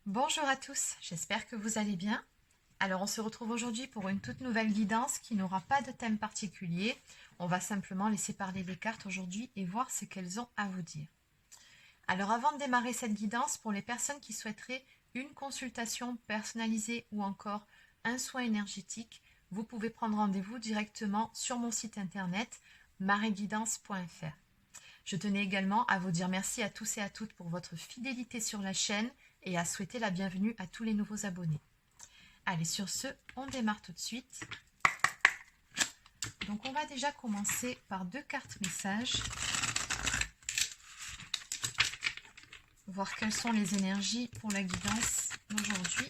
Bonjour à tous, j'espère que vous allez bien. Alors on se retrouve aujourd'hui pour une toute nouvelle guidance qui n'aura pas de thème particulier. On va simplement laisser parler les cartes aujourd'hui et voir ce qu'elles ont à vous dire. Alors avant de démarrer cette guidance, pour les personnes qui souhaiteraient une consultation personnalisée ou encore un soin énergétique, vous pouvez prendre rendez-vous directement sur mon site internet mareguidance.fr. Je tenais également à vous dire merci à tous et à toutes pour votre fidélité sur la chaîne et à souhaiter la bienvenue à tous les nouveaux abonnés. Allez, sur ce, on démarre tout de suite. Donc on va déjà commencer par deux cartes messages. Voir quelles sont les énergies pour la guidance d'aujourd'hui.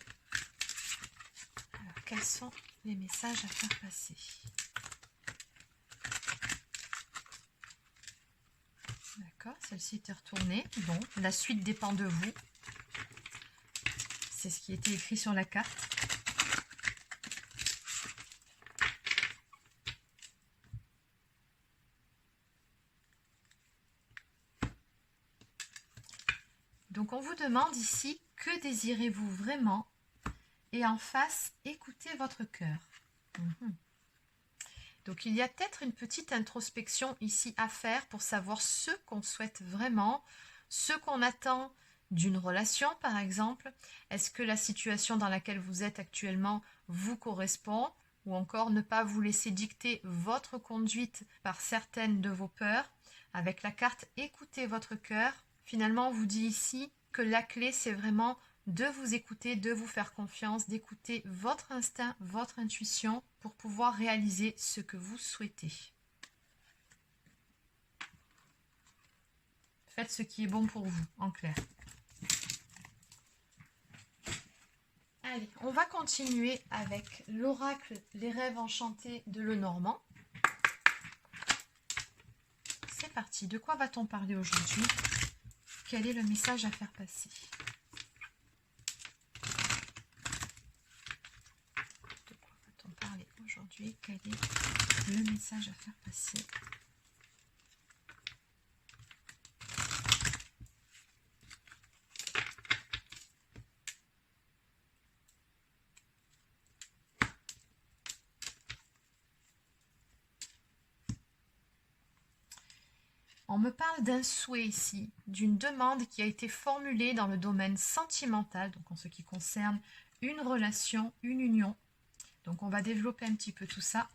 Alors, quels sont les messages à faire passer? D'accord, celle-ci était retournée. Bon, la suite dépend de vous. C'est ce qui était écrit sur la carte. Donc on vous demande ici, que désirez-vous vraiment? Et en face, écoutez votre cœur. Donc il y a peut-être une petite introspection ici à faire pour savoir ce qu'on souhaite vraiment, ce qu'on attend d'une relation par exemple. Est-ce que la situation dans laquelle vous êtes actuellement vous correspond? Ou encore ne pas vous laisser dicter votre conduite par certaines de vos peurs. Avec la carte écoutez votre cœur, finalement on vous dit ici que la clé c'est vraiment de vous écouter, de vous faire confiance, d'écouter votre instinct, votre intuition pour pouvoir réaliser ce que vous souhaitez. Faites ce qui est bon pour vous, en clair. Allez, on va continuer avec l'oracle Les rêves enchantés de Lenormand. C'est parti, de quoi va-t-on parler aujourd'hui? Quel est le message à faire passer? Aujourd'hui, quel est le message à faire passer? On me parle d'un souhait ici, d'une demande qui a été formulée dans le domaine sentimental, donc en ce qui concerne une relation, une union. Donc on va développer un petit peu tout ça.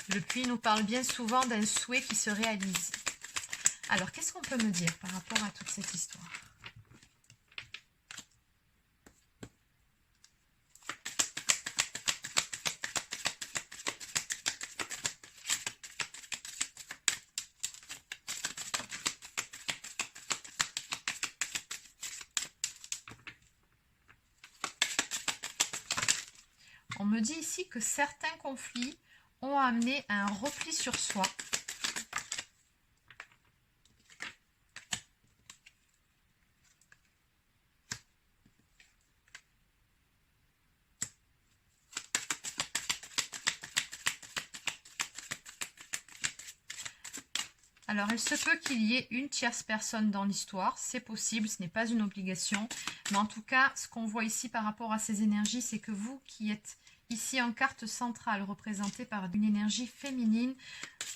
Le puits nous parle bien souvent d'un souhait qui se réalise. Alors qu'est-ce qu'on peut me dire par rapport à toute cette histoire? On me dit ici que certains conflits ont amené à un repli sur soi. Alors, il se peut qu'il y ait une tierce personne dans l'histoire, c'est possible, ce n'est pas une obligation. Mais en tout cas, ce qu'on voit ici par rapport à ces énergies, c'est que vous qui êtes ici en carte centrale, représentée par une énergie féminine,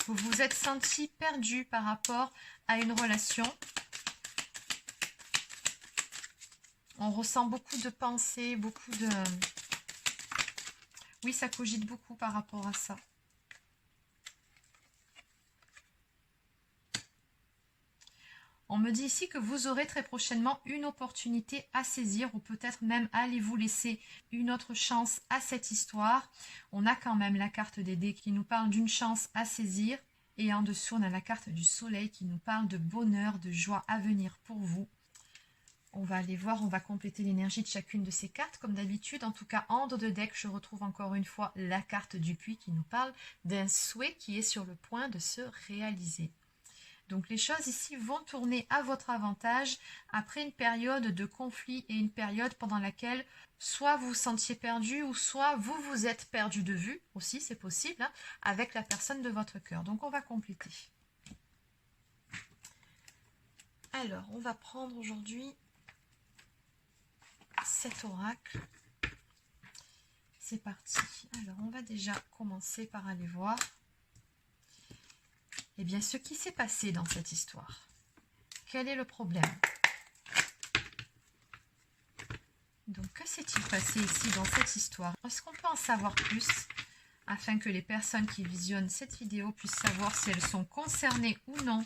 vous vous êtes senti perdu par rapport à une relation. On ressent beaucoup de pensées, beaucoup de... Oui, ça cogite beaucoup par rapport à ça. On me dit ici que vous aurez très prochainement une opportunité à saisir ou peut-être même allez-vous laisser une autre chance à cette histoire. On a quand même la carte des dés qui nous parle d'une chance à saisir et en dessous on a la carte du soleil qui nous parle de bonheur, de joie à venir pour vous. On va aller voir, on va compléter l'énergie de chacune de ces cartes comme d'habitude. En tout cas, en dos de deck, je retrouve encore une fois la carte du puits qui nous parle d'un souhait qui est sur le point de se réaliser. Donc les choses ici vont tourner à votre avantage après une période de conflit et une période pendant laquelle soit vous vous sentiez perdu ou soit vous vous êtes perdu de vue, aussi c'est possible, hein, avec la personne de votre cœur. Donc on va compléter. Alors, on va prendre aujourd'hui cet oracle. C'est parti. Alors, on va déjà commencer par aller voir eh bien, ce qui s'est passé dans cette histoire. Quel est le problème? Donc, que s'est-il passé ici dans cette histoire? Est-ce qu'on peut en savoir plus afin que les personnes qui visionnent cette vidéo puissent savoir si elles sont concernées ou non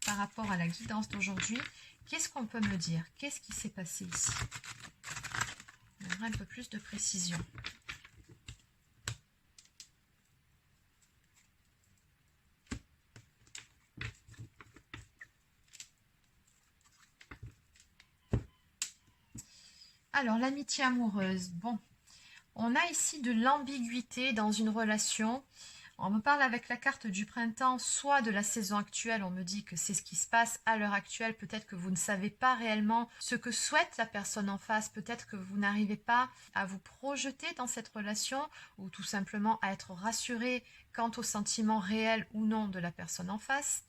par rapport à la guidance d'aujourd'hui? Qu'est-ce qu'on peut me dire? Qu'est-ce qui s'est passé ici? On aura un peu plus de précision. Alors, l'amitié amoureuse. Bon, on a ici de l'ambiguïté dans une relation. On me parle avec la carte du printemps, soit de la saison actuelle, on me dit que c'est ce qui se passe à l'heure actuelle. Peut-être que vous ne savez pas réellement ce que souhaite la personne en face. Peut-être que vous n'arrivez pas à vous projeter dans cette relation ou tout simplement à être rassuré quant aux sentiments réels ou non de la personne en face.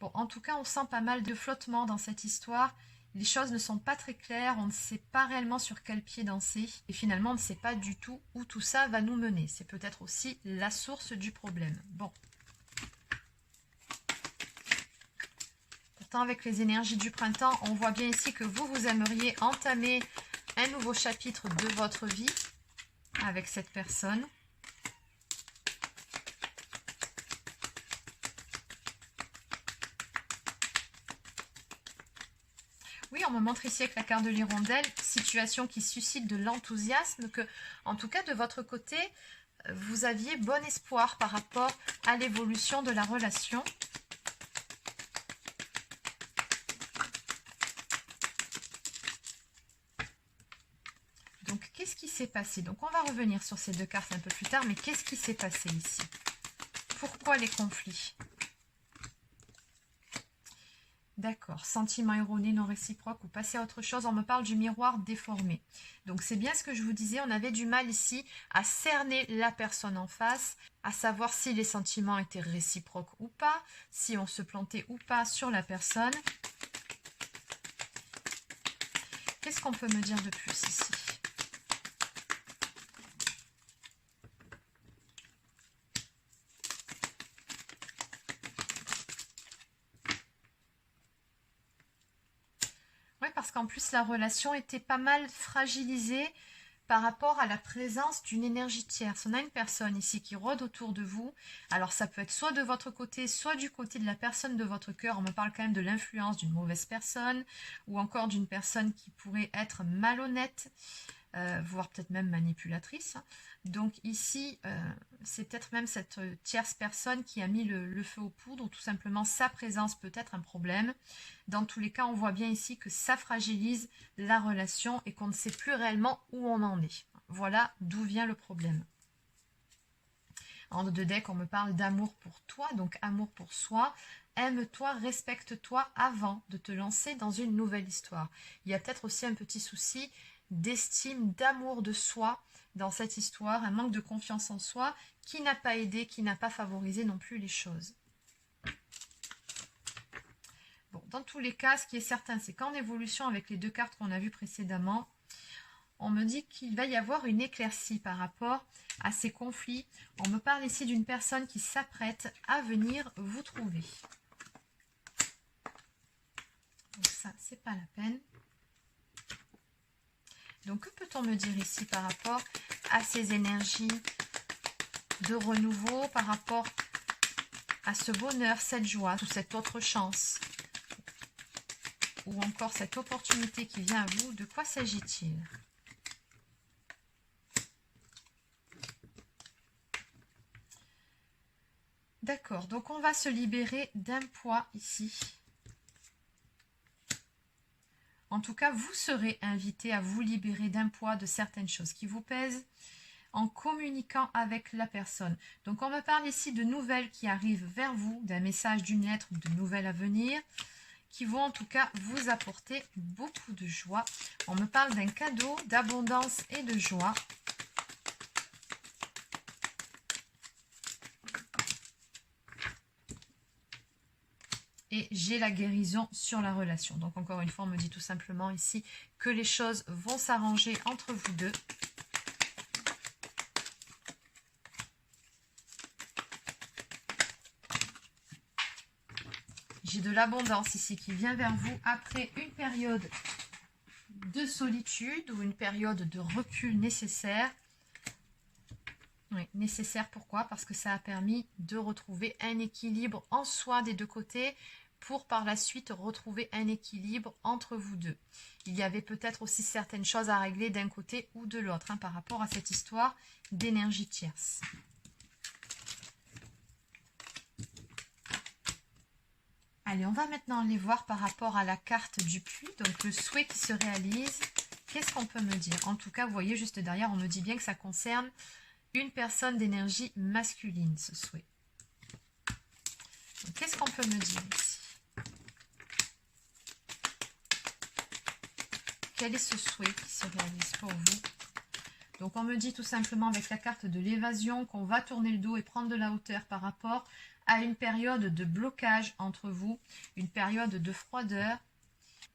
Bon, en tout cas, on sent pas mal de flottement dans cette histoire. Les choses ne sont pas très claires, on ne sait pas réellement sur quel pied danser. Et finalement, on ne sait pas du tout où tout ça va nous mener. C'est peut-être aussi la source du problème. Bon. Pourtant, avec les énergies du printemps, on voit bien ici que vous aimeriez entamer un nouveau chapitre de votre vie avec cette personne. Oui, on me montre ici avec la carte de l'hirondelle, situation qui suscite de l'enthousiasme, que, en tout cas de votre côté, vous aviez bon espoir par rapport à l'évolution de la relation. Donc, qu'est-ce qui s'est passé? Donc, on va revenir sur ces deux cartes un peu plus tard, mais qu'est-ce qui s'est passé ici? Pourquoi les conflits? D'accord, sentiment erroné, non réciproque ou passer à autre chose, on me parle du miroir déformé. Donc c'est bien ce que je vous disais, on avait du mal ici à cerner la personne en face, à savoir si les sentiments étaient réciproques ou pas, si on se plantait ou pas sur la personne. Qu'est-ce qu'on peut me dire de plus ici? Oui, parce qu'en plus, la relation était pas mal fragilisée par rapport à la présence d'une énergie tierce. On a une personne ici qui rôde autour de vous. Alors, ça peut être soit de votre côté, soit du côté de la personne de votre cœur. On me parle quand même de l'influence d'une mauvaise personne ou encore d'une personne qui pourrait être malhonnête, voire peut-être même manipulatrice. Donc ici, c'est peut-être même cette tierce personne qui a mis le feu aux poudres, ou tout simplement sa présence peut être un problème. Dans tous les cas, on voit bien ici que ça fragilise la relation et qu'on ne sait plus réellement où on en est. Voilà d'où vient le problème. En deux decks, on me parle d'amour pour toi, donc amour pour soi. Aime-toi, respecte-toi avant de te lancer dans une nouvelle histoire. Il y a peut-être aussi un petit souci d'estime, d'amour de soi dans cette histoire, un manque de confiance en soi qui n'a pas aidé, qui n'a pas favorisé non plus les choses. Bon, dans tous les cas, ce qui est certain, c'est qu'en évolution avec les deux cartes qu'on a vues précédemment, on me dit qu'il va y avoir une éclaircie par rapport à ces conflits. On me parle ici d'une personne qui s'apprête à venir vous trouver. Donc ça, c'est pas la peine. Donc, que peut-on me dire ici par rapport à ces énergies de renouveau, par rapport à ce bonheur, cette joie, ou cette autre chance, ou encore cette opportunité qui vient à vous? De quoi s'agit-il? D'accord, donc on va se libérer d'un poids ici. En tout cas, vous serez invité à vous libérer d'un poids, de certaines choses qui vous pèsent, en communiquant avec la personne. Donc on me parle ici de nouvelles qui arrivent vers vous, d'un message, d'une lettre, de nouvelles à venir, qui vont en tout cas vous apporter beaucoup de joie. On me parle d'un cadeau, d'abondance et de joie. et j'ai la guérison sur la relation. Donc encore une fois, on me dit tout simplement ici que les choses vont s'arranger entre vous deux. J'ai de l'abondance ici qui vient vers vous après une période de solitude ou une période de recul nécessaire. Oui, nécessaire, pourquoi? Parce que ça a permis de retrouver un équilibre en soi des deux côtés pour par la suite retrouver un équilibre entre vous deux. Il y avait peut-être aussi certaines choses à régler d'un côté ou de l'autre par rapport à cette histoire d'énergie tierce. Allez, on va maintenant aller voir par rapport à la carte du puits, donc le souhait qui se réalise. Qu'est-ce qu'on peut me dire? En tout cas, vous voyez juste derrière, on me dit bien que ça concerne une personne d'énergie masculine, ce souhait. Qu'est-ce qu'on peut me dire ici? Quel est ce souhait qui se réalise pour vous? Donc on me dit tout simplement avec la carte de l'évasion qu'on va tourner le dos et prendre de la hauteur par rapport à une période de blocage entre vous, une période de froideur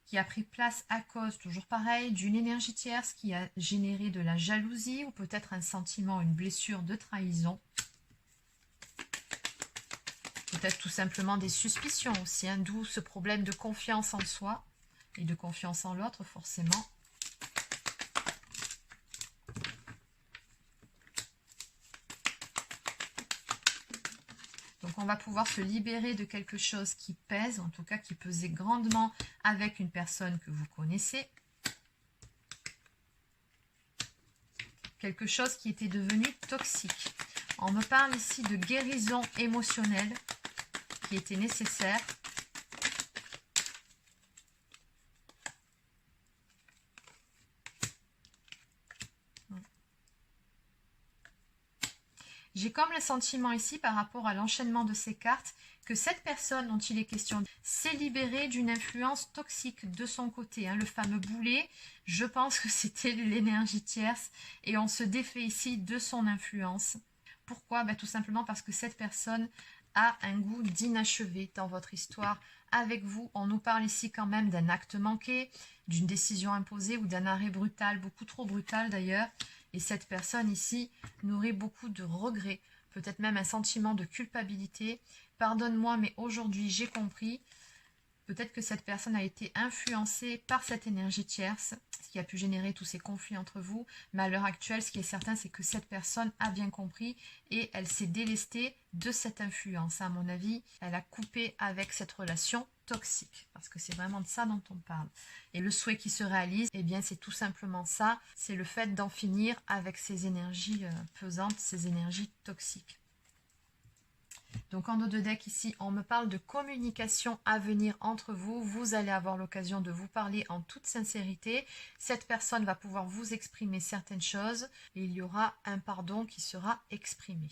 qui a pris place à cause, toujours pareil, d'une énergie tierce qui a généré de la jalousie ou peut-être un sentiment, une blessure de trahison. Peut-être tout simplement des suspicions aussi, d'où ce problème de confiance en soi et de confiance en l'autre forcément. Donc on va pouvoir se libérer de quelque chose qui pèse, en tout cas qui pesait grandement avec une personne que vous connaissez. Quelque chose qui était devenu toxique. On me parle ici de guérison émotionnelle qui était nécessaire. J'ai comme le sentiment ici, par rapport à l'enchaînement de ces cartes, que cette personne dont il est question s'est libérée d'une influence toxique de son côté. Le fameux boulet, je pense que c'était l'énergie tierce et on se défait ici de son influence. Pourquoi? Tout simplement parce que cette personne a un goût d'inachevé dans votre histoire. Avec vous, on nous parle ici quand même d'un acte manqué, d'une décision imposée ou d'un arrêt brutal, beaucoup trop brutal d'ailleurs. Et cette personne ici nourrit beaucoup de regrets, peut-être même un sentiment de culpabilité. Pardonne-moi, mais aujourd'hui j'ai compris. Peut-être que cette personne a été influencée par cette énergie tierce, ce qui a pu générer tous ces conflits entre vous. Mais à l'heure actuelle, ce qui est certain, c'est que cette personne a bien compris et elle s'est délestée de cette influence. À mon avis, elle a coupé avec cette relation toxique, parce que c'est vraiment de ça dont on parle. Et le souhait qui se réalise, eh bien c'est tout simplement ça, c'est le fait d'en finir avec ces énergies pesantes, ces énergies toxiques. Donc en dos de deck ici, on me parle de communication à venir entre vous. Vous allez avoir l'occasion de vous parler en toute sincérité. Cette personne va pouvoir vous exprimer certaines choses et il y aura un pardon qui sera exprimé.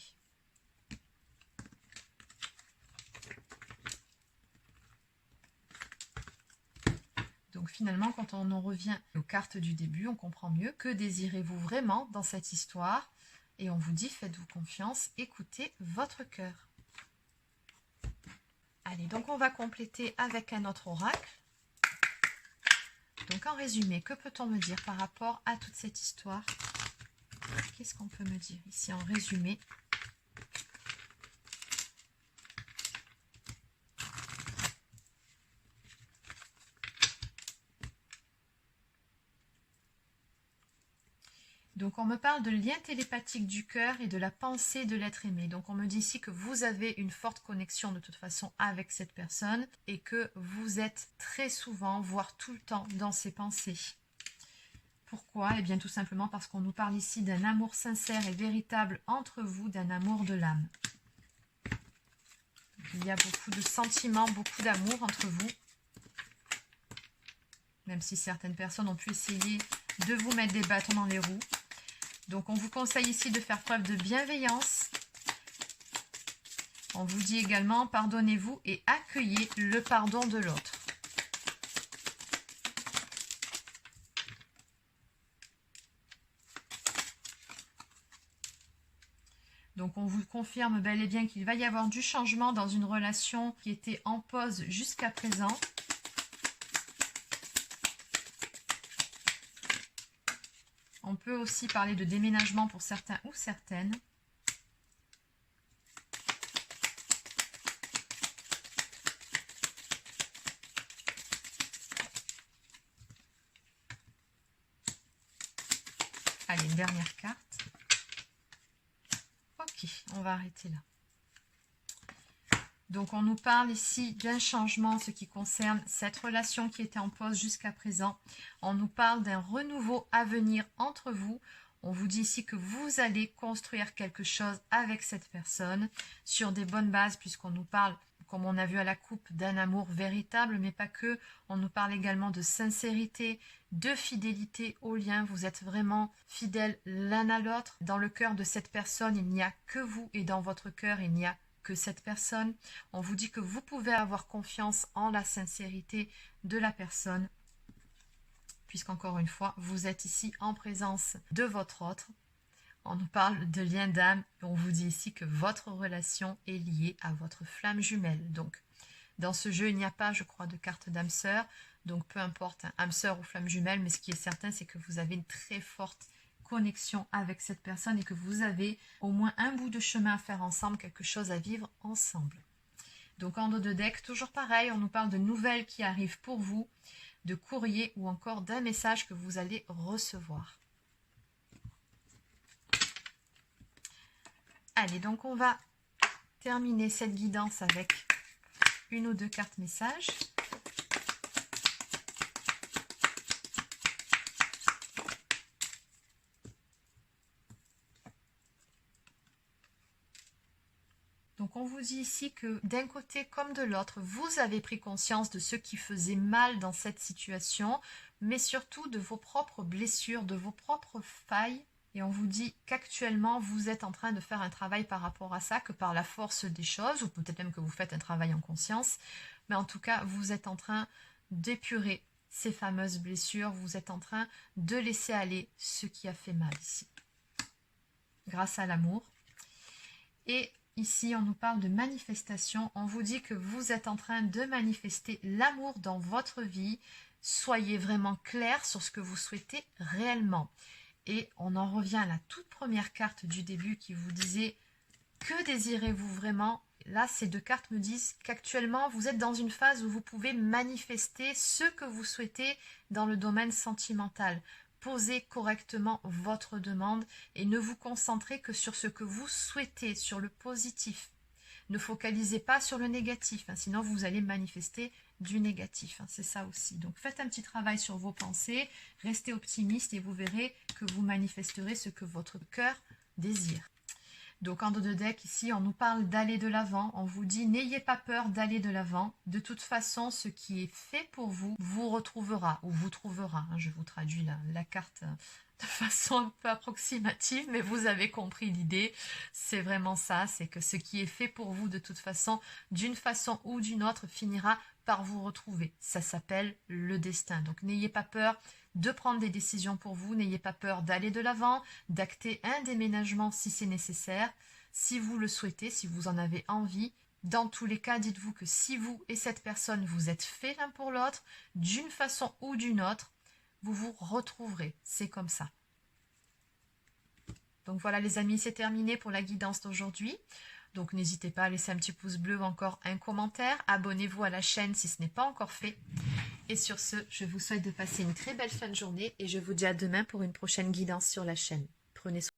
Donc finalement, quand on en revient aux cartes du début, on comprend mieux que désirez-vous vraiment dans cette histoire. Et on vous dit, faites-vous confiance, écoutez votre cœur. Allez, donc on va compléter avec un autre oracle. Donc en résumé, que peut-on me dire par rapport à toute cette histoire? Qu'est-ce qu'on peut me dire ici en résumé? Donc on me parle de lien télépathique du cœur et de la pensée de l'être aimé. Donc on me dit ici que vous avez une forte connexion de toute façon avec cette personne et que vous êtes très souvent, voire tout le temps dans ses pensées. Pourquoi? Eh bien tout simplement parce qu'on nous parle ici d'un amour sincère et véritable entre vous, d'un amour de l'âme. Il y a beaucoup de sentiments, beaucoup d'amour entre vous. Même si certaines personnes ont pu essayer de vous mettre des bâtons dans les roues. Donc on vous conseille ici de faire preuve de bienveillance. On vous dit également pardonnez-vous et accueillez le pardon de l'autre. Donc on vous confirme bel et bien qu'il va y avoir du changement dans une relation qui était en pause jusqu'à présent. On peut aussi parler de déménagement pour certains ou certaines. Allez, une dernière carte. Ok, on va arrêter là. Donc, on nous parle ici d'un changement en ce qui concerne cette relation qui était en pause jusqu'à présent. On nous parle d'un renouveau à venir entre vous. On vous dit ici que vous allez construire quelque chose avec cette personne sur des bonnes bases, puisqu'on nous parle, comme on a vu à la coupe, d'un amour véritable, mais pas que. On nous parle également de sincérité, de fidélité au lien. Vous êtes vraiment fidèles l'un à l'autre. Dans le cœur de cette personne, il n'y a que vous, et dans votre cœur, il n'y a que cette personne. On vous dit que vous pouvez avoir confiance en la sincérité de la personne, puisqu'encore une fois, vous êtes ici en présence de votre autre. On nous parle de lien d'âme, et on vous dit ici que votre relation est liée à votre flamme jumelle. Donc, dans ce jeu, il n'y a pas, je crois, de carte d'âme sœur, donc peu importe, âme sœur ou flamme jumelle, mais ce qui est certain, c'est que vous avez une très forte connexion avec cette personne et que vous avez au moins un bout de chemin à faire ensemble, quelque chose à vivre ensemble. Donc en dos de deck, toujours pareil, on nous parle de nouvelles qui arrivent pour vous, de courrier ou encore d'un message que vous allez recevoir. Allez, donc on va terminer cette guidance avec une ou deux cartes messages. Donc on vous dit ici que d'un côté comme de l'autre, vous avez pris conscience de ce qui faisait mal dans cette situation, mais surtout de vos propres blessures, de vos propres failles. Et on vous dit qu'actuellement, vous êtes en train de faire un travail par rapport à ça, que par la force des choses, ou peut-être même que vous faites un travail en conscience. Mais en tout cas, vous êtes en train d'épurer ces fameuses blessures. Vous êtes en train de laisser aller ce qui a fait mal ici, grâce à l'amour. Et ici, on nous parle de manifestation. On vous dit que vous êtes en train de manifester l'amour dans votre vie. Soyez vraiment clair sur ce que vous souhaitez réellement. Et on en revient à la toute première carte du début qui vous disait « Que désirez-vous vraiment ?» Là, ces deux cartes me disent qu'actuellement, vous êtes dans une phase où vous pouvez manifester ce que vous souhaitez dans le domaine sentimental. Posez correctement votre demande et ne vous concentrez que sur ce que vous souhaitez, sur le positif. Ne focalisez pas sur le négatif, sinon vous allez manifester du négatif, c'est ça aussi. Donc faites un petit travail sur vos pensées, restez optimiste et vous verrez que vous manifesterez ce que votre cœur désire. Donc en dos de deck ici, on nous parle d'aller de l'avant, on vous dit n'ayez pas peur d'aller de l'avant. De toute façon, ce qui est fait pour vous, vous retrouvera ou vous trouvera. Je vous traduis la carte de façon un peu approximative, mais vous avez compris l'idée. C'est vraiment ça, c'est que ce qui est fait pour vous de toute façon, d'une façon ou d'une autre, finira par vous retrouver. Ça s'appelle le destin. Donc n'ayez pas peur de prendre des décisions pour vous, n'ayez pas peur d'aller de l'avant, d'acter un déménagement si c'est nécessaire, si vous le souhaitez, si vous en avez envie. Dans tous les cas, dites-vous que si vous et cette personne, vous êtes faits l'un pour l'autre, d'une façon ou d'une autre, vous vous retrouverez. C'est comme ça. Donc voilà les amis, c'est terminé pour la guidance d'aujourd'hui. Donc n'hésitez pas à laisser un petit pouce bleu ou encore un commentaire. Abonnez-vous à la chaîne si ce n'est pas encore fait. Et sur ce, je vous souhaite de passer une très belle fin de journée et je vous dis à demain pour une prochaine guidance sur la chaîne. Prenez soin.